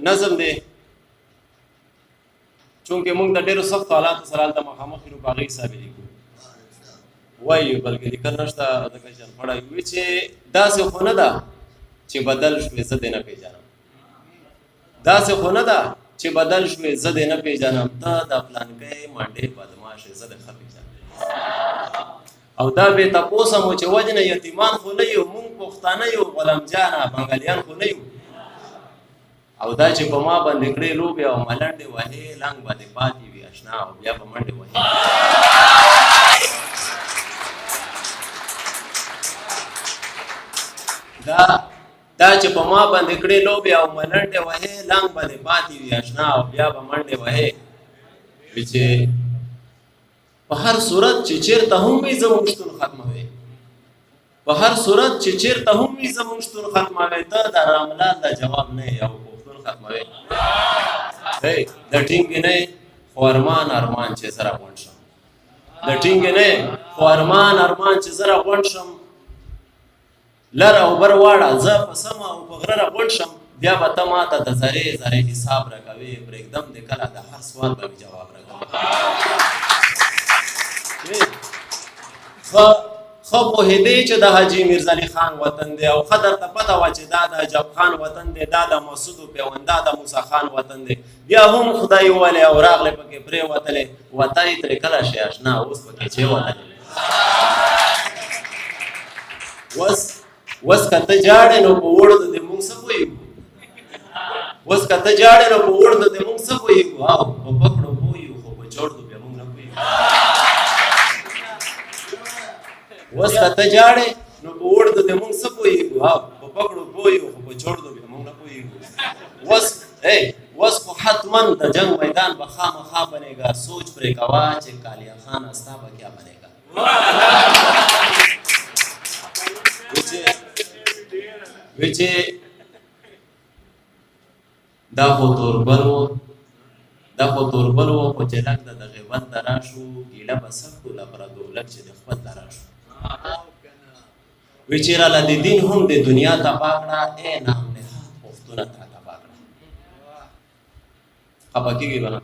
نظم دی چونکې موږ د ډېرو سختو حالاتو سره هلته مخامخ یو په هغې حساب یې لیکو وایو بلکې لیکل نشته ځکه چې انپړه وي چې داسې خو نه ده چې بدل شوې زه دې نه پېژنم داسې خو نه ده چې بدل شوې زه دې نه پېژنم ته د پلانکۍ منډې بدماش یې زه دې ښه پېژنم او دا بې تپوسه مو چې وجنه یتیمان خو نه یو مونږ پښتانه یو غلمجانه بنګالیان خو نه یو او دا چې په ما باندې کړې لوبې او ملنډې وهې لنګ باندې پاتې وي اشنا او بیا به منډې وهې دا چې په ما باندې کړې لوبې او ملنډې وهې لنګ باندې پاتې وي اشنا او بیا به منډې وهې چې په هر صورت چې چیرته هم وي زموږ شتون ختموي په هر صورت چې چیرته هم وي زموږ شتون ختموي ته د راملال د جواب نه یې او پښتون ختموي د ټینګې نه خو ارمان چې زه راغونډ شم د ټینګې نه خو ارمان چې زه راغونډ شم لر او بر واړه زه په سمه او په غره راغونډ شم بیا به ته ماته د ذرې ذرې حساب راکوې پرېږدم دې کله د هر سوال به مې جواب راکوې ښه پوهېدې چې د حاجي میرزالي خان وطن دی او ښه درته پته وه چې دا د عجب خان وطن دی دا د مسعودو پیونده د موسی خان وطن دی بیا هم خدای وولی او راغلی پکې پرېوتلی وطن یې ترې کله شي اشنا اوس پکې چې وتلی اوس که ته جاړې نو په وړدو دې مونږ څه پوهېږو اوس که ته جاړې نو په وړدو دې مونږ څه پوهېږو او په پکړو پوهېږو خو په چړدو بیا مونږ نه پوهېږو اوس که ته جاړې نو په وړدو دې مونږ څه پوهېږو او په پکړو پوهېږو خو په چړدو بیا مونږ نه پوهېږو اوس خو حتما د جنګ میدان به خامخا بنېږه سوچ پرې کوه چې کالیا خان ستا به کیا بنېږه وی چې دا خو توربل و خو چې لږ د غیبت ته راشو ګیله به سختو له پردو لږ چې د خپل ته راشو وی چې راله د دین هم د دنیا تباه کړه ای نام نهاد پښتونه تا تباه کړه خفه کېږي به نه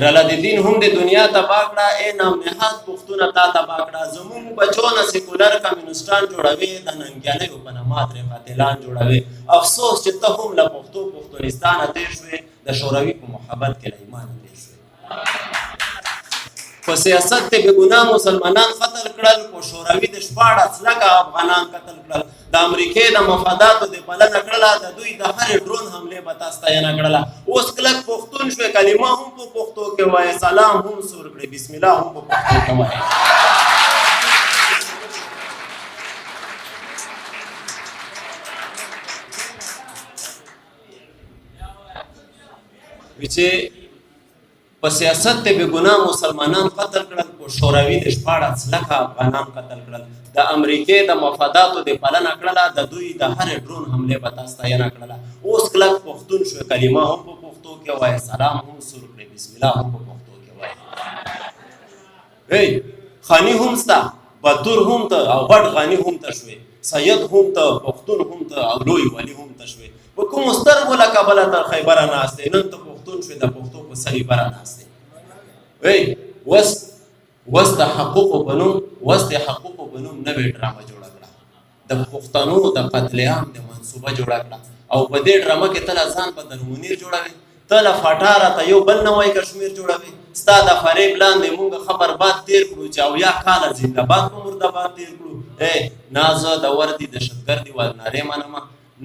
راله د دین هم د دنیا تباه کړه ای نام نهاد پښتونه تا تباه کړه زمونږ بچو نه سیکولر کمیونسټان جوړوي د ننګیالیو په نامه ترې قاتلان جوړوي افسوس چې ته هم له پښتونستانه تېر شوې د شوروي په محبت کې له ایمانه تېر شوې په سیاست ته بېګناه مسلمانان قتل کړل په شوروي د 14 لکه افغانان قتل کړل د امریکې د مفاداتو د بلنه کړله د دوی د هرې ډرون حملې به تا ستاینه کړله اوس کلک پښتون شوې کلمه هم په پښتو کې وایې سلام هم سور کړې بسم الله هم په پښتو کې وایې چې په سیاست ته بېګناه مسلمانان قتل کړل په شوروي د 14 لکه افغانان قتل کړل د امریکې د مفاداتو د پالنه کړله د دوی د هرې ډرون حملې به تا ستاینه کړله اوس کلک پښتون شوې کلمه هم په پښتو کې وایې سلام هم سور کړې بسم الله هم په پښتو کې وایې خاني هم سته بدور هم ته او غټ غاني هم ته شوې سید هم ته پښتون هم ته او لوی والي هم ته شوې په کومو سترګو لکه بله تر خیبره ناست دی نن ته پښتون شوې د پښتو په سرې بره ناست دی وس د حقوقو په نوم نوې ډرامه جوړه کړه د پښتنو د قتل عام د منصوبه جوړه کړه او په دې ډرامه کې ته له ځان بدر منیر جوړوې ته له فټاره ته یو بل نوی کشمیر جوړوې ستا د فریب لاندې مونږ خبر باد تېر کړو چې اویا کاله زنده‌باد په مرده‌باد تېر کړو نه زه د وردي دهشتګردي والنارې منمه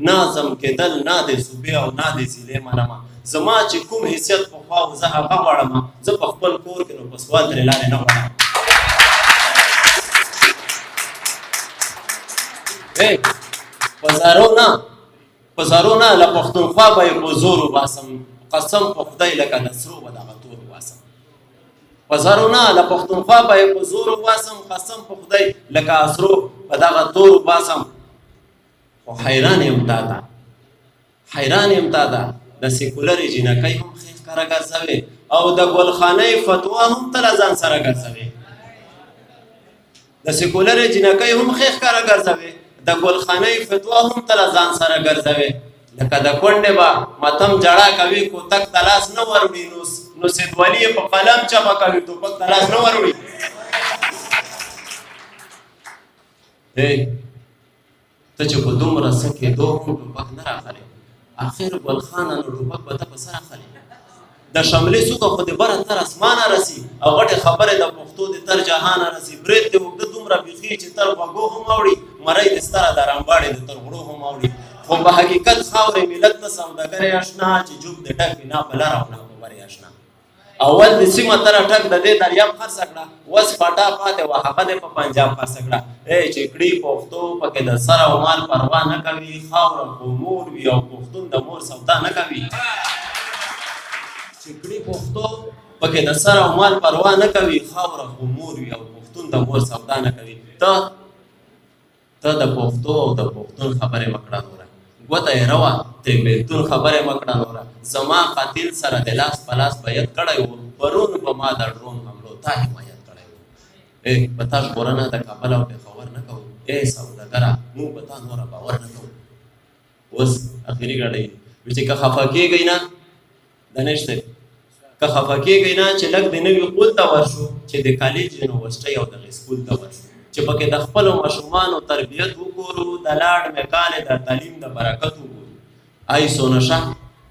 نه زم کېدل نه د صوبې او نه د ضلعې منمه زما چې کوم حیثیت پخوا و زه هغه غواړم زه په خپل کور کې نو په سوال ترې لارې نه غواړم په زارو نه له پښتونخوا به یې په زور وباسم قسم په خدای لکه د سرو به دغه تور وباسم په زارو نه له پښتونخوا به یې په زور وباسم قسم په خدای لکه سرو به دغه تور وباسم خو حیران یم تا ده د سیکولرې جینکۍ هم خیخ کره ګرځوې او د ګلخانۍ فتوا هم ته له ځان سره ګرځوې د سیکولرې جینکۍ هم خیخ کره ګرځوې د ګلخانې فتوا هم تله ځان سره ګرځوي لکه د کونډې به ماتم جړه کوي کوتک ته لاس نه وروړي نو سیدولي یې په قلم چپه کوي ټوپک ته لاس نه وروړي. ته چې په دومره څه کېدو هم ټوپک نه راخلې اخر ګلخانه نو ټوپک به ته په سر اخلې. د شملې څوکه خو دې بره تر اسمانه رسي او غټې خبرې د پښتو دې تر جهانه رسي. برید دې اوږده دومره بیخي چې تر غوږو هم اوړي مرۍ دې ستره د رمباړې دې تر غړو هم اوړي. خو په حقیقت خاورې ملت ته سوداګرې اشنا چې جوب دې ټک وي نه په لر او نه په برې اشنا. اول دې سیمه تره ټک د دې دریاب خرڅه کړه اوس پټا پاتې وه هغه دې په پنجاب خرڅه کړه. چې کړي پښتو پکې د سر او مال پروا نه کوي خاوره خو مور وي او پښتون د مور سودا نه کوي. چې کړي پښتو پکې د سر او مال پروا نه کوي خاوره خو مور وي او پښتون د مور سودا نه کوي. ته د پښتو او د پښتون خبرې مه کړه نوره ګوته یې روه ترې بېلتون خبرې مه کړه نوره. زما قاتل سره د لاس په لاس بیعت کړی و پرون په ما د ډرون حملو تا حمایت کړی و. په تا ژغورنه د کابل او پېښور نه کوو سوداګره موږ په تا نوره باور نه کوو. اوس اخري ګړی وي چې که خفه کېږئ نه دانش صاحب که خفه کېږئ نه چې لږ د نوي قول ته ورشو چې د کالج یونیورسټۍ او دغې سکول ته ورشو چې پکې د خپلو ماشومانو تربیت وګورو د لاډ میکالې د تعلیم د برکت وګورو. آی سونشه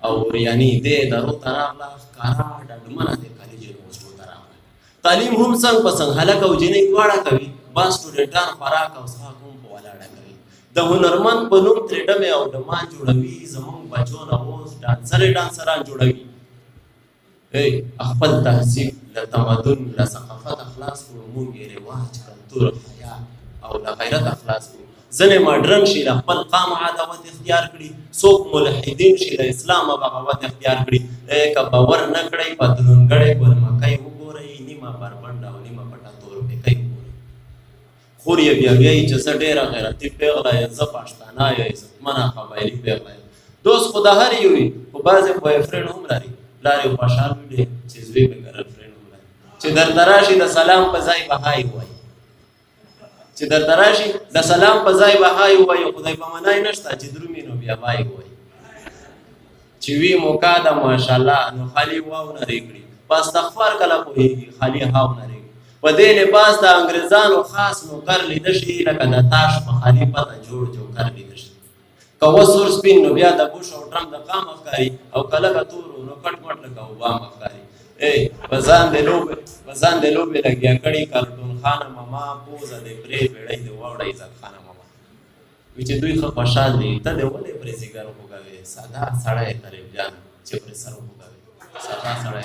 او ریاني دې ادارو ته راغله ښکاره ډډمنه د کالج یونیورسټو ته راغله. تعلیم هم څنګ په څنګ هلک او جنۍ دواړه کوي بعض سټوډنټان خوراک او څښاک هم په ولاړه کوي. د هنرمند په نوم ترې ډمې او ډمان جوړوي زموږ بچو نه اوس ډانسران جوړوي. خپل تهذیب له تمدن له ثقافت اخلاص کړو موږ یې رواج کلتور حیا او له غیرت اخلاص کړو. ځینې ماډرن شي له خپل قام عداوت اختیار کړي څوک ملحدین شي له اسلامه بغاوت اختیار کړي. که باور نه کړئ پتلونګړی ګورمکۍ وګورئ نیمه بربنډه او نیمه پټه تورپیکۍ وګورئ. خور یې بیا وایي چې زه ډېره غیرتي پیغله یم زه پښتانه یم عزتمنه قبایلي پیغله یم. دوست خو د هر یو وي خو بعضې بوی فرینډ هم لري لارې خوشحال وي چې زوی به ګرل فرینډ هم لري چې درته راشي د سلام په ځای به های ووایي چې درته راشي د سلام په ځای به های ووایي خدای په منای نشته چې درومي نو بیا وای ووایي چې وي موقع ده ماشاءالله نو خالي واو نرې کړي په استغفار کله پوهېږي خالي هاو نرې په دې لباس د انګریزانو خاص نوکر لیده شي لکه د تاش په خالي پته جوړ جوکر لیده شي. که وسور سپین نو بیا د بوش او ډرم د قام ښکاري او که لږه تورو نو کټ مټ لکه اوبام ښکاري. په ځان د لوبې لګیا کړي کارټون خانه ماما پوزه د پرې بیړۍ د واوړه عزت خانه ماما وي چې دوی ښه خوشحال دي ته د ولې پرې ځیګر وښوږوې ساده سړی طالب جان چې پرې سر وښوږوې ساده سړی